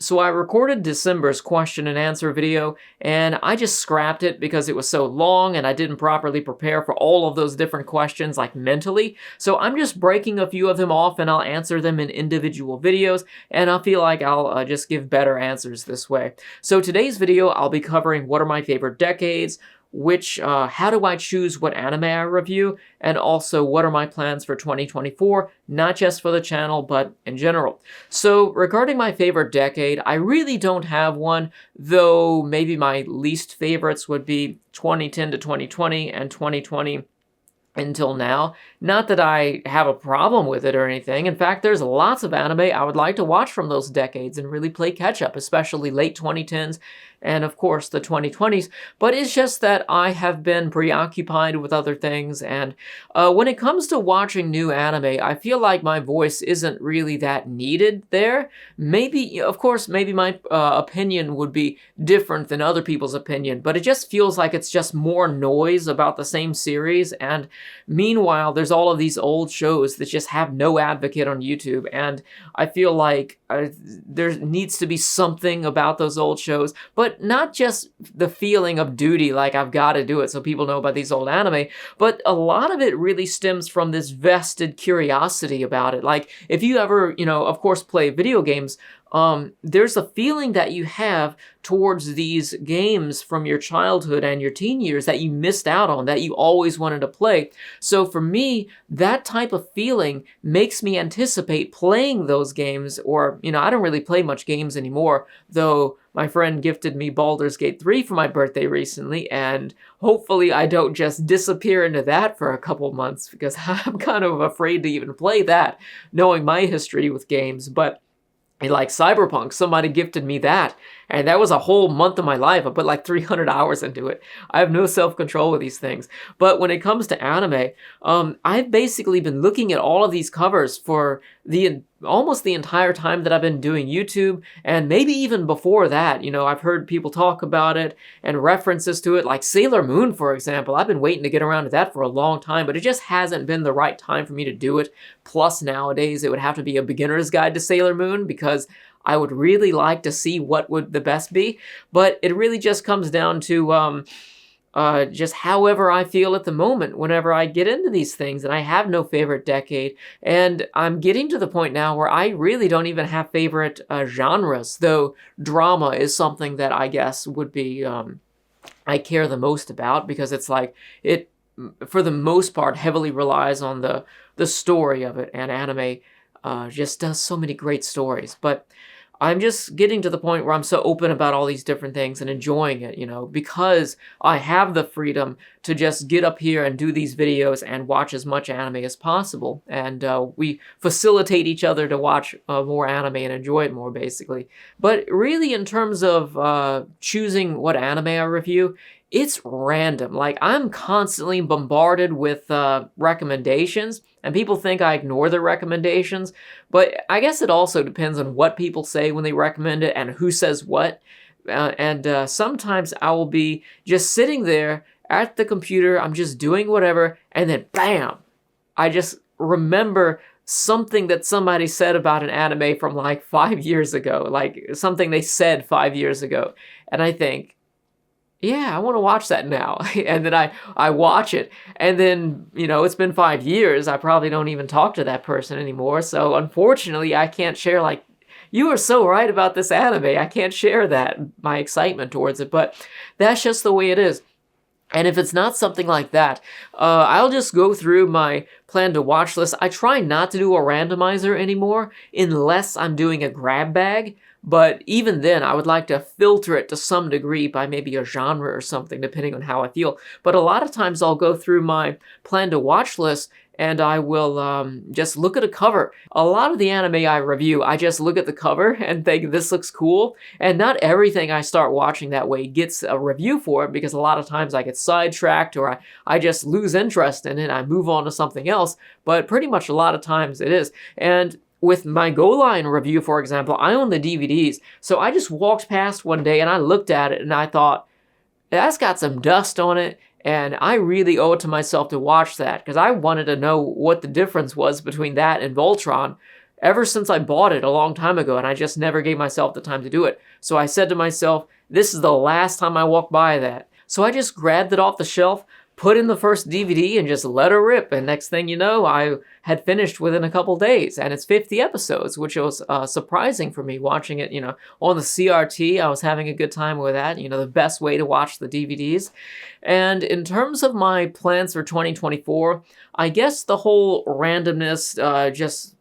So I recorded December's question and answer video, and I just scrapped it because it was so long and I didn't properly prepare for all of those different questions, like mentally. So I'm just breaking a few of them off and I'll answer them in individual videos, and I feel like I'll just give better answers this way. So today's video, I'll be covering what are my favorite decades, how do I choose what anime I review, and also what are my plans for 2024, not just for the channel, but in general. So regarding my favorite decade, I really don't have one, though maybe my least favorites would be 2010 to 2020 and 2020 until now. Not that I have a problem with it or anything. In fact, there's lots of anime I would like to watch from those decades and really play catch up, especially late 2010s and of course the 2020s, but it's just that I have been preoccupied with other things, and when it comes to watching new anime, I feel like my voice isn't really that needed there. Maybe, of course, maybe my opinion would be different than other people's opinion, but it just feels like it's just more noise about the same series, and meanwhile, there's all of these old shows that just have no advocate on YouTube, and I feel like there needs to be something about those old shows, but not just the feeling of duty, like I've got to do it so people know about these old anime, but a lot of it really stems from this vested curiosity about it. Like, if you ever, of course, play video games, there's a feeling that you have towards these games from your childhood and your teen years that you missed out on, that you always wanted to play. So for me, that type of feeling makes me anticipate playing those games, or, I don't really play much games anymore, though my friend gifted me Baldur's Gate 3 for my birthday recently, and hopefully I don't just disappear into that for a couple months, because I'm kind of afraid to even play that, knowing my history with games. But like Cyberpunk, somebody gifted me that, and that was a whole month of my life. I put like 300 hours into it. I have no self-control with these things. But when it comes to anime, I've basically been looking at all of these covers for almost the entire time that I've been doing YouTube, and maybe even before that. I've heard people talk about it and references to it, like Sailor Moon, for example. I've been waiting to get around to that for a long time, but it just hasn't been the right time for me to do it. Plus, nowadays, it would have to be a beginner's guide to Sailor Moon, because I would really like to see what would the best be, but it really just comes down to just however I feel at the moment whenever I get into these things, and I have no favorite decade, and I'm getting to the point now where I really don't even have favorite genres, though drama is something that I guess would be, I care the most about, because it's like, it, for the most part, heavily relies on the story of it, and anime just does so many great stories. But I'm just getting to the point where I'm so open about all these different things and enjoying it, because I have the freedom to just get up here and do these videos and watch as much anime as possible. And we facilitate each other to watch more anime and enjoy it more, basically. But really, in terms of choosing what anime I review, it's random. Like, I'm constantly bombarded with recommendations, and people think I ignore the recommendations, but I guess it also depends on what people say when they recommend it and who says what. And sometimes I will be just sitting there at the computer, I'm just doing whatever, and then bam! I just remember something that somebody said about an anime from like 5 years ago, like something they said 5 years ago, and I think, yeah, I want to watch that now. And then I watch it, and then, it's been 5 years. I probably don't even talk to that person anymore. So unfortunately, I can't share, like, you were so right about this anime. I can't share that, my excitement towards it, but that's just the way it is. And if it's not something like that, I'll just go through my plan to watch list. I try not to do a randomizer anymore unless I'm doing a grab bag. But even then, I would like to filter it to some degree by maybe a genre or something, depending on how I feel. But a lot of times I'll go through my plan to watch list and I will just look at a cover. A lot of the anime I review, I just look at the cover and think, this looks cool. And not everything I start watching that way gets a review for it, because a lot of times I get sidetracked, or I just lose interest in it. I move on to something else. But pretty much a lot of times it is. And with my Go Line review, for example, I own the DVDs. So I just walked past one day and I looked at it and I thought, that's got some dust on it, and I really owe it to myself to watch that, because I wanted to know what the difference was between that and Voltron. ever since I bought it a long time ago, and I just never gave myself the time to do it. So I said to myself, this is the last time I walk by that. So I just grabbed it off the shelf, put in the first DVD, and just let her rip. And next thing you know, I had finished within a couple days. And it's 50 episodes, which was surprising for me watching it, on the CRT. I was having a good time with that, the best way to watch the DVDs. And in terms of my plans for 2024, I guess the whole randomness, just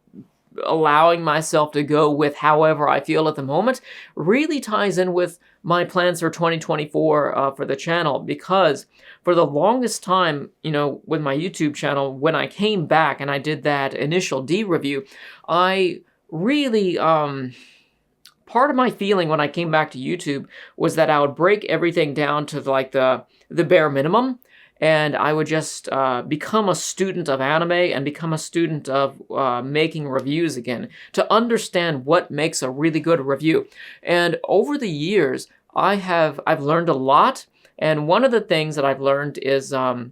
allowing myself to go with however I feel at the moment, really ties in with my plans for 2024 for the channel, because for the longest time, with my YouTube channel, when I came back and I did that initial D review, I really, part of my feeling when I came back to YouTube was that I would break everything down to like the bare minimum, and I would just become a student of anime and become a student of making reviews again, to understand what makes a really good review. And over the years, I've learned a lot. And one of the things that I've learned is, with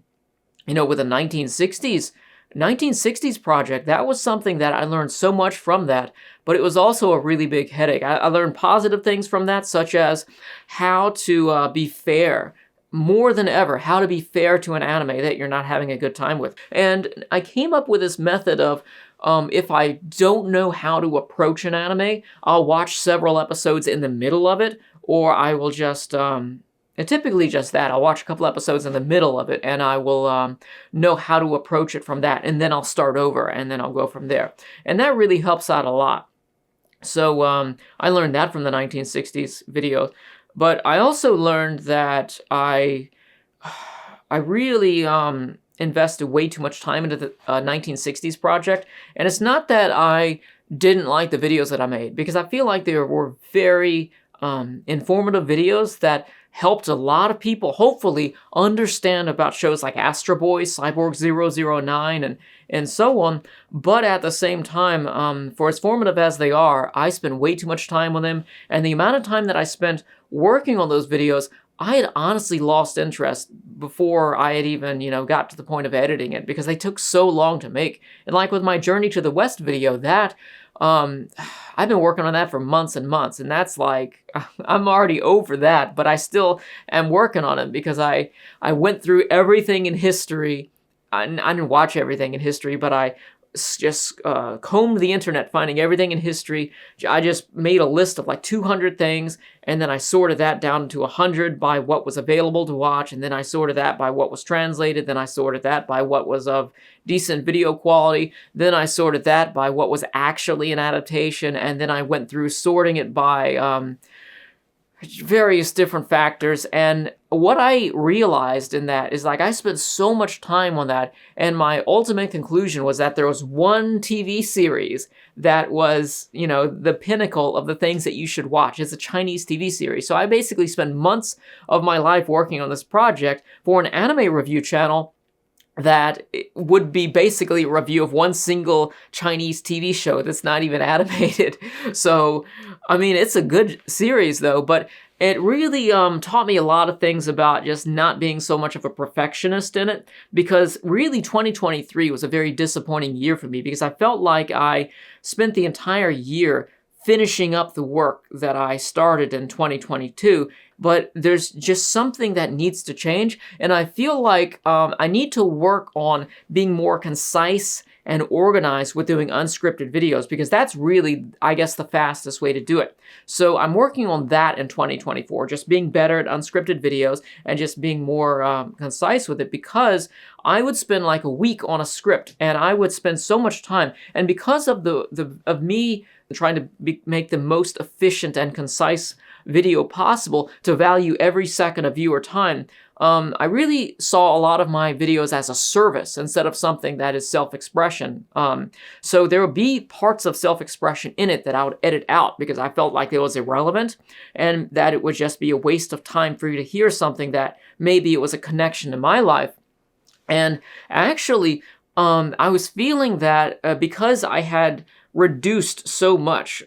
the 1960s project, that was something that I learned so much from that, but it was also a really big headache. I learned positive things from that, such as how to be fair. More than ever, how to be fair to an anime that you're not having a good time with. And I came up with this method of, if I don't know how to approach an anime, I'll watch several episodes in the middle of it, or I will just, and typically just that, I'll watch a couple episodes in the middle of it, and I will know how to approach it from that, and then I'll start over, and then I'll go from there. And that really helps out a lot. So I learned that from the 1960s video. But I also learned that I really invested way too much time into the 1960s project. And it's not that I didn't like the videos that I made, because I feel like they were very informative videos that helped a lot of people hopefully understand about shows like Astro Boy, Cyborg 009, and so on. But at the same time, for as formative as they are, I spend way too much time on them, and the amount of time that I spent working on those videos, I had honestly lost interest before I had even, got to the point of editing it, because they took so long to make. And like with my Journey to the West video, that I've been working on that for months and months, and that's like, I'm already over that, but I still am working on it, because I went through everything in history. I didn't watch everything in history, but I just combed the internet, finding everything in history. I just made a list of like 200 things, and then I sorted that down to 100 by what was available to watch, and then I sorted that by what was translated, then I sorted that by what was of decent video quality, then I sorted that by what was actually an adaptation, and then I went through sorting it by various different factors. And what I realized in that is, like, I spent so much time on that, and my ultimate conclusion was that there was one TV series that was, the pinnacle of the things that you should watch. It's a Chinese TV series. So I basically spent months of my life working on this project for an anime review channel that would be basically a review of one single Chinese TV show that's not even animated. So, I mean, it's a good series though, but it really taught me a lot of things about just not being so much of a perfectionist in it, because really 2023 was a very disappointing year for me, because I felt like I spent the entire year finishing up the work that I started in 2022, but there's just something that needs to change, and I feel like I need to work on being more concise and organized with doing unscripted videos, because that's really, I guess, the fastest way to do it. So I'm working on that in 2024, just being better at unscripted videos and just being more concise with it, because I would spend like a week on a script, and I would spend so much time, and because of me trying to make the most efficient and concise video possible to value every second of viewer time, I really saw a lot of my videos as a service instead of something that is self-expression. So there would be parts of self-expression in it that I would edit out, because I felt like it was irrelevant, and that it would just be a waste of time for you to hear something that maybe it was a connection to my life. And actually, I was feeling that because I had reduced so much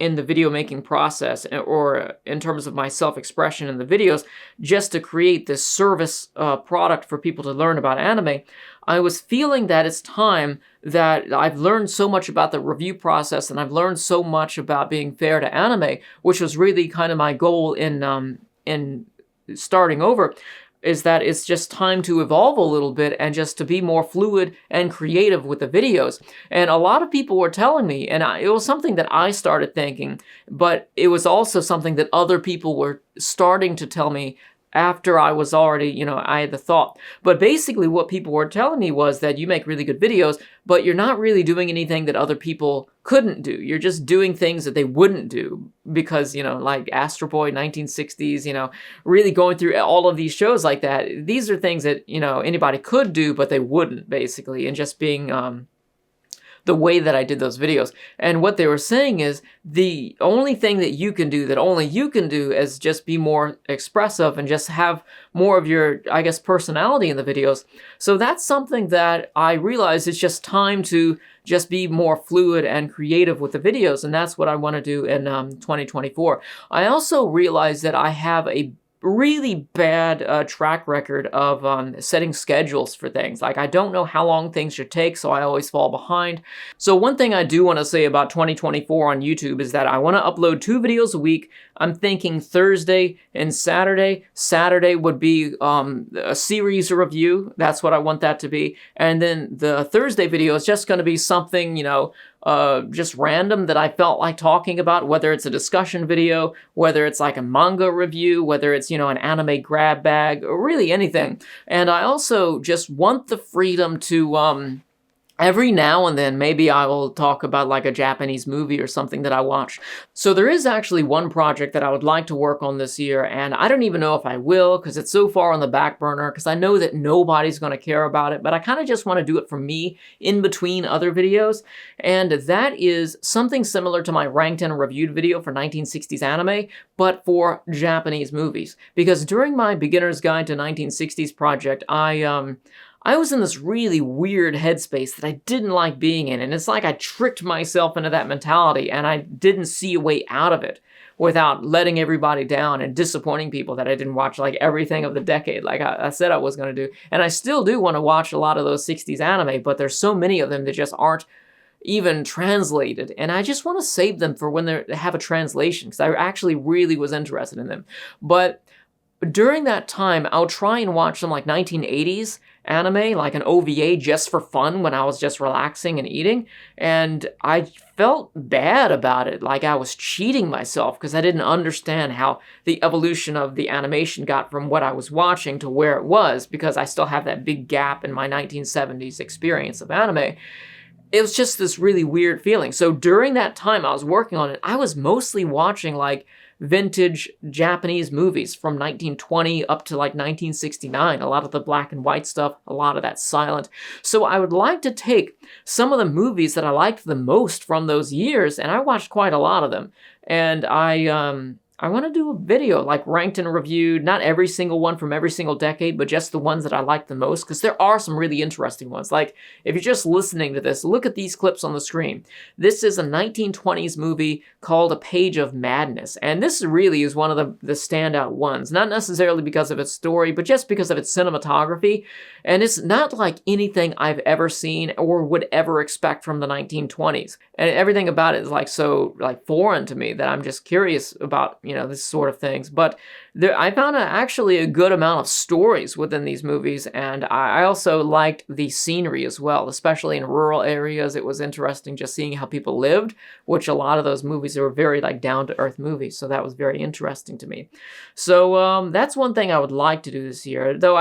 in the video making process, or in terms of my self-expression in the videos, just to create this service product for people to learn about anime, I was feeling that it's time that I've learned so much about the review process, and I've learned so much about being fair to anime, which was really kind of my goal in starting over, is that it's just time to evolve a little bit and just to be more fluid and creative with the videos. And a lot of people were telling me, and it was something that I started thinking, but it was also something that other people were starting to tell me after I was already, I had the thought. But basically what people were telling me was that you make really good videos, but you're not really doing anything that other people couldn't do. You're just doing things that they wouldn't do because, like Astro Boy, 1960s, really going through all of these shows like that. These are things that, anybody could do, but they wouldn't, basically, and just being the way that I did those videos. And what they were saying is the only thing that you can do, that only you can do, is just be more expressive and just have more of your, I guess, personality in the videos. So that's something that I realized it's just time to just be more fluid and creative with the videos, and that's what I want to do in 2024. I also realized that I have a really bad track record of setting schedules for things. Like, I don't know how long things should take, so I always fall behind. So one thing I do want to say about 2024 on YouTube is that I want to upload 2 videos a week. I'm thinking Thursday and Saturday. Saturday would be a series review. That's what I want that to be. And then the Thursday video is just going to be something, just random that I felt like talking about, whether it's a discussion video, whether it's like a manga review, whether it's, an anime grab bag, or really anything. And I also just want the freedom to, every now and then, maybe I will talk about like a Japanese movie or something that I watch. So there is actually one project that I would like to work on this year, and I don't even know if I will, because it's so far on the back burner, because I know that nobody's going to care about it, but I kind of just want to do it for me in between other videos. And that is something similar to my ranked and reviewed video for 1960s anime, but for Japanese movies. Because during my Beginner's Guide to 1960s project, I was in this really weird headspace that I didn't like being in, and it's like I tricked myself into that mentality, and I didn't see a way out of it without letting everybody down and disappointing people that I didn't watch like everything of the decade like I said I was going to do. And I still do want to watch a lot of those 60s anime, but there's so many of them that just aren't even translated, and I just want to save them for when they have a translation, because I actually really was interested in them. But during that time, I'll try and watch some like 1980s anime, like an OVA, just for fun when I was just relaxing and eating, and I felt bad about it, like I was cheating myself because I didn't understand how the evolution of the animation got from what I was watching to where it was, because I still have that big gap in my 1970s experience of anime. It was just this really weird feeling. So during that time I was working on it, I was mostly watching like vintage Japanese movies from 1920 up to like 1969. A lot of the black and white stuff, a lot of that silent. So I would like to take some of the movies that I liked the most from those years, and I watched quite a lot of them. And I want to do a video like ranked and reviewed, not every single one from every single decade, but just the ones that I like the most, because there are some really interesting ones. Like, if you're just listening to this, look at these clips on the screen. This is a 1920s movie called A Page of Madness, and this really is one of the standout ones, not necessarily because of its story, but just because of its cinematography. And it's not like anything I've ever seen or would ever expect from the 1920s. And everything about it is like so like foreign to me that I'm just curious about, this sort of things. But I found actually a good amount of stories within these movies, and I also liked the scenery as well, especially in rural areas. It was interesting just seeing how people lived, which a lot of those movies were very like down-to-earth movies, so that was very interesting to me. So that's one thing I would like to do this year, though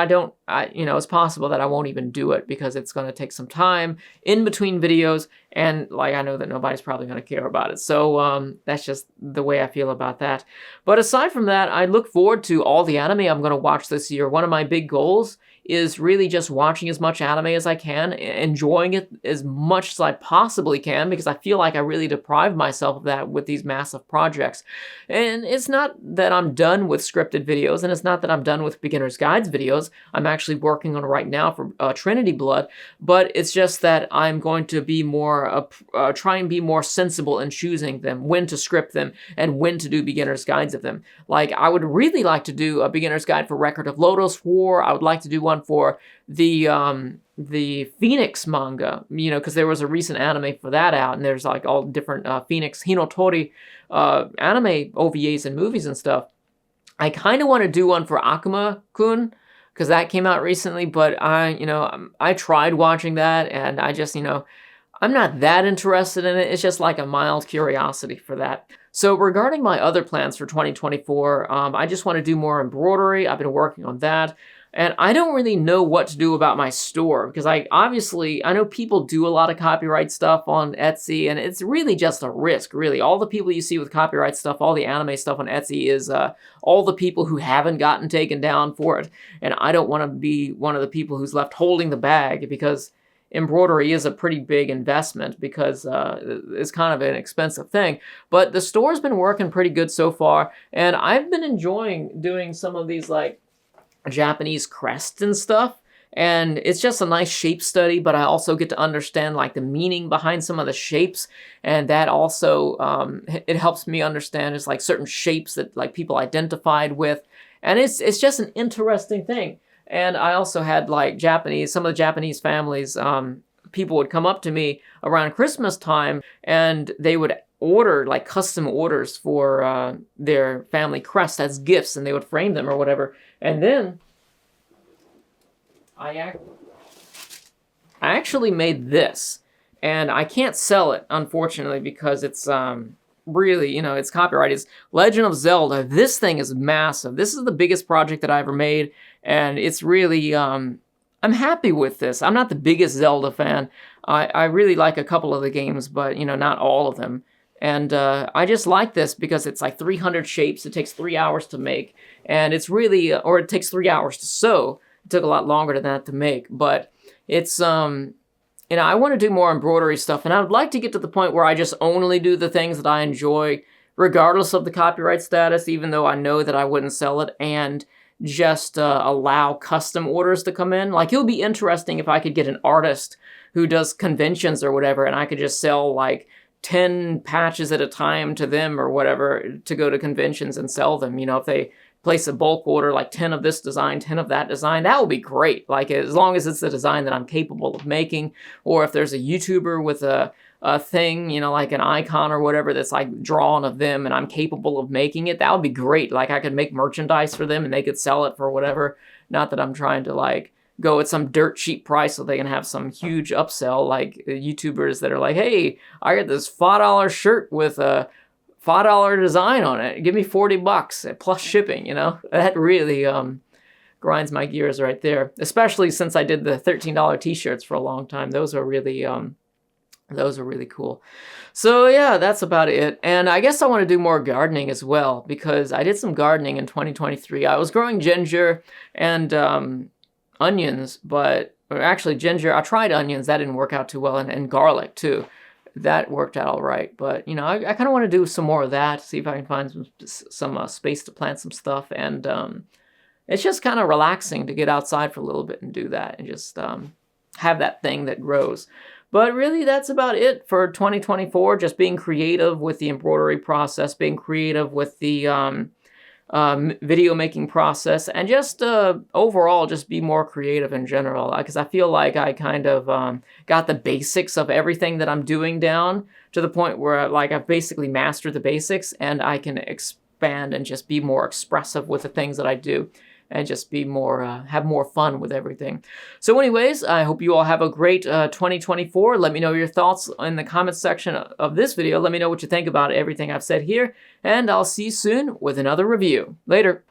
it's possible that I won't even do it because it's going to take some time in between videos, and like I know that nobody's probably going to care about it. So that's just the way I feel about that. But aside from that, I look forward to all the anime I'm going to watch this year. One of my big goals is really just watching as much anime as I can, enjoying it as much as I possibly can, because I feel like I really deprive myself of that with these massive projects. And it's not that I'm done with scripted videos, and it's not that I'm done with beginner's guides videos. I'm actually working on it right now for Trinity Blood, but it's just that I'm going to be more, try and be more sensible in choosing them, when to script them, and when to do beginner's guides of them. Like, I would really like to do a beginner's guide for Record of Lodoss War. I would like to do one for the Phoenix manga, you know, because there was a recent anime for that out, and there's like all different Phoenix Hinotori anime OVAs and movies and stuff. I kind of want to do one for Akuma-kun, because that came out recently, but I tried watching that, and I just, I'm not that interested in it. It's just like a mild curiosity for that. So regarding my other plans for 2024, I just want to do more embroidery. I've been working on that. And I don't really know what to do about my store, because I know people do a lot of copyright stuff on Etsy, and it's really just a risk, really. All the people you see with copyright stuff, all the anime stuff on Etsy is all the people who haven't gotten taken down for it. And I don't want to be one of the people who's left holding the bag, because embroidery is a pretty big investment, because it's kind of an expensive thing. But the store's been working pretty good so far, and I've been enjoying doing some of these like Japanese crests and stuff, and it's just a nice shape study, but I also get to understand like the meaning behind some of the shapes, and that also it helps me understand just like certain shapes that like people identified with, and it's just an interesting thing. And I also had like some of the Japanese families, people would come up to me around Christmas time, and they would order like custom orders for their family crest as gifts, and they would frame them or whatever. And then I actually made this, and I can't sell it, unfortunately, because it's really, it's copyrighted. It's Legend of Zelda. This thing is massive. This is the biggest project that I ever made, and it's really, I'm happy with this. I'm not the biggest Zelda fan. I really like a couple of the games, but, not all of them. And I just like this because it's like 300 shapes. It takes 3 hours to make. And it's really, or it takes 3 hours to sew. It took a lot longer than that to make. But it's, I want to do more embroidery stuff. And I would like to get to the point where I just only do the things that I enjoy, regardless of the copyright status, even though I know that I wouldn't sell it, and just allow custom orders to come in. Like, it would be interesting if I could get an artist who does conventions or whatever, and I could just sell like 10 patches at a time to them or whatever to go to conventions and sell them. If they place a bulk order, like 10 of this design, 10 of that design, that would be great. Like, as long as it's the design that I'm capable of making, or if there's a YouTuber with a thing, like an icon or whatever that's like drawn of them and I'm capable of making it, that would be great. Like, I could make merchandise for them and they could sell it for whatever. Not that I'm trying to like go at some dirt cheap price so they can have some huge upsell, like YouTubers that are like, hey, I got this $5 shirt with a $5 design on it. Give me $40 plus shipping, That really grinds my gears right there. Especially since I did the $13 t-shirts for a long time. Those are really cool. So yeah, that's about it. And I guess I want to do more gardening as well, because I did some gardening in 2023. I was growing ginger and onions, actually ginger, I tried onions, that didn't work out too well, and garlic too. That worked out all right, but I kind of want to do some more of that, see if I can find some space to plant some stuff, and it's just kind of relaxing to get outside for a little bit and do that, and just have that thing that grows. But really, that's about it for 2024, just being creative with the embroidery process, being creative with the video making process, and just overall just be more creative in general, because I feel like I kind of got the basics of everything that I'm doing down to the point where like I've basically mastered the basics, and I can expand and just be more expressive with the things that I do, and just be more, have more fun with everything. So anyways, I hope you all have a great 2024. Let me know your thoughts in the comments section of this video. Let me know what you think about everything I've said here, and I'll see you soon with another review. Later.